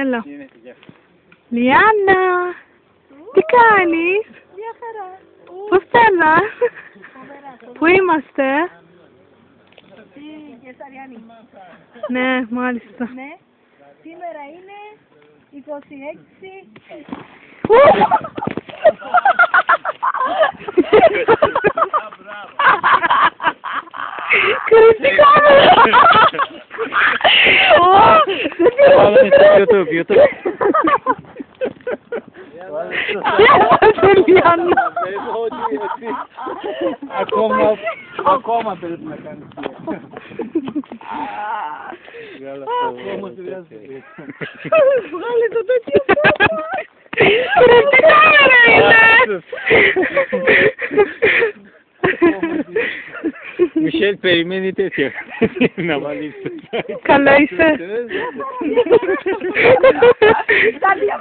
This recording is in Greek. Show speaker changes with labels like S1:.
S1: Έλα. Λιάννα, τι κάνεις?
S2: Μια χαρά.
S1: Πώς περνάς? Πού είμαστε?
S2: Στη Κεσαριανή.
S1: Ναι, μάλιστα.
S2: Ναι. Σήμερα είναι 26.
S1: Κριτικάμε!
S3: YouTube, YouTube.
S1: Λιάννα.
S3: Ακόμα πρέπει να κάνεις.
S2: Βγάλε το τέτοιο.
S1: Κριτικάμε είναι!
S3: Μισελ, περιμένει τέτοιο. Να βάλεις.
S1: Καλά είσαι.
S2: Τα δύο